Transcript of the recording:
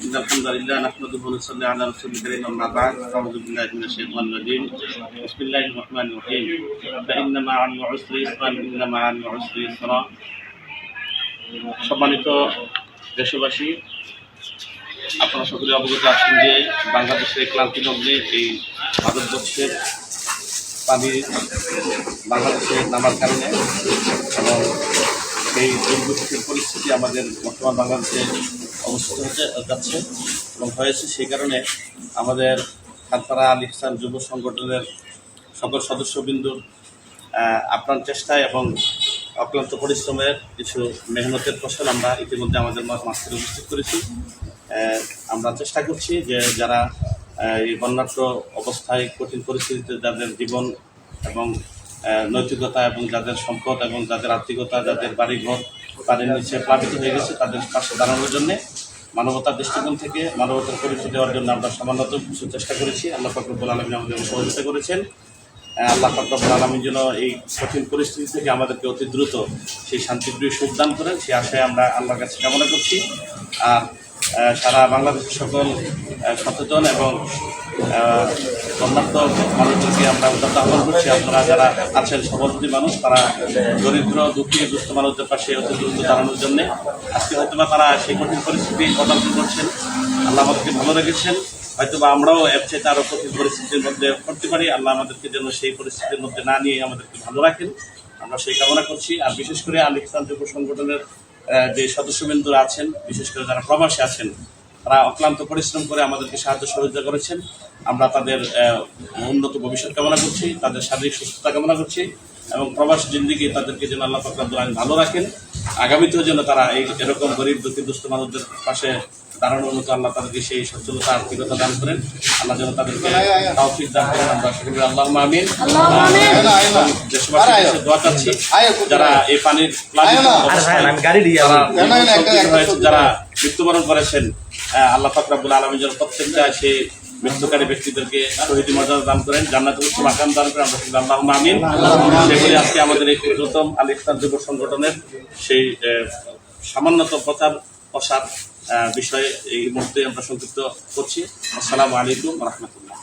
إن الحمد لله نحمده ونصلي على رسول الكريم أما بعد أعوذ بالله من الشيطان الرجيم بسم الله الرحمن الرحيم فإن مع العسر يسرا إن مع العسر يسرا সম্মানিত দেশবাসী, আপনারা সকলে অবগত আছেন যে বাংলাদেশের ক্লান্তি লগ্নে এই ভারতবর্ষের পানি বাংলাদেশে নামার কারণে এবং এই দুর্ভিক্ষের পরিস্থিতি আমাদের বর্তমান বাংলাদেশে অবস্থিত হতে যাচ্ছে এবং হয়েছে। সেই কারণে আমাদের খানপাড়া আল ইহসান যুব সংগঠনের সকল সদস্যবৃন্দুর আপ্রাণ চেষ্টায় এবং অক্লান্ত পরিশ্রমের কিছু মেহনতের ফসল আমরা ইতিমধ্যে আমাদের মাঝখানে উপস্থিত করেছি। আমরা চেষ্টা করছি যে যারা এই বন্যাঢ্য অবস্থায় কঠিন পরিস্থিতিতে যাদের জীবন এবং নৈতিকতা এবং যাদের সম্পদ এবং যাদের আর্থিকতা, যাদের বাড়িঘর পানির নিচে প্লাবিত হয়ে গেছে, তাদের পাশে দাঁড়ানোর জন্যে মানবতার দৃষ্টিকোণ থেকে মানবতার পরিচয় দেওয়ার জন্য আমরা সামান্যত কিছু চেষ্টা করেছি। আল্লাহ পাক রব্বুল আলামিন আমাদের সহযোগিতা করেছেন। আল্লাহ পাক রব্বুল আলামিন যেন এই কঠিন পরিস্থিতি থেকে আমাদেরকে অতি দ্রুত সেই শান্তিপ্রিয় সুখ দান করেন, সেই আশায় আমরা আল্লাহর কাছে কামনা করছি। আর সারা বাংলাদেশের সকল সচেতন এবং বন্যার্থ মানুষদেরকে আমরা উদাত্ত আহ্বান করছি, আপনারা যারা আছেন সমাজী মানুষ, তারা দরিদ্র দুঃখী দুস্থ মানুষদের পাশে অতি দ্রুত দাঁড়ানোর জন্যে আজকে হয়তোবা তারা সেই কঠিন পরিস্থিতি অবলম্বন করছেন। আল্লাহ আমাদেরকে ভালো রেখেছেন, হয়তোবা আমরাও এর চেয়ে আরও কঠিন পরিস্থিতির মধ্যে পড়তে পারি। আল্লাহ আমাদেরকে যেন সেই পরিস্থিতির মধ্যে না নিয়ে আমাদেরকে ভালো রাখেন, আমরা সেই কামনা করছি। আর বিশেষ করে আল ইহসান যুব সংগঠনের যে সদস্যবৃন্দরা আছেন, বিশেষ করে যারা প্রবাসী আছেন, তারা অক্লান্ত পরিশ্রম করে আমাদেরকে সাহায্য সহযোগিতা করেছেন। আমরা তাদের উন্নত ভবিষ্যৎ কামনা করছি, তাদের শারীরিক সুস্থতা কামনা করছি এবং প্রবাস জিন্দিগি তাদেরকে যেন আল্লাহ পাক রব্বুল আলামিন ভালো রাখেন। আগামীতেও যেন তারা এরকম গরিব দুঃখী দুস্থ মানুষদের পাশে দাঁড়ানোর মতো আল্লাহ তাদেরকে সেই সচ্ছলতা আর্থিকতা দান করেন। আল্লাহ যেন তাদেরকে তাওফিক দান করেন। আমরা সকলে আল্লাহুম্মা আমিন। দেশবাসীর কাছে দোয়া চাচ্ছি, যারা এই পানির প্লাবিত অবস্থায় যারা মৃত্যুবরণ করেছেন, আল্লাহ পাক রব্বুল আলামিন যেন প্রত্যেকটা সেই মৃত্যুকারী ব্যক্তিদেরকে শহীদি মর্যাদা দান করেন, জান্নাতুল উচ্চ মাকাম দান করেন। আমরা সকলে আল্লাহুম্মা আমিন। সেগুলি আজকে আমাদের এই ক্ষুদ্রতম আল ইহসান যুব সংগঠনের সেই সামান্যত প্রসার বিষয়ে এই মুহূর্তে আমরা সংক্ষিপ্ত করছি। আসসালামু আলাইকুম ওয়া রাহমাতুল্লাহ।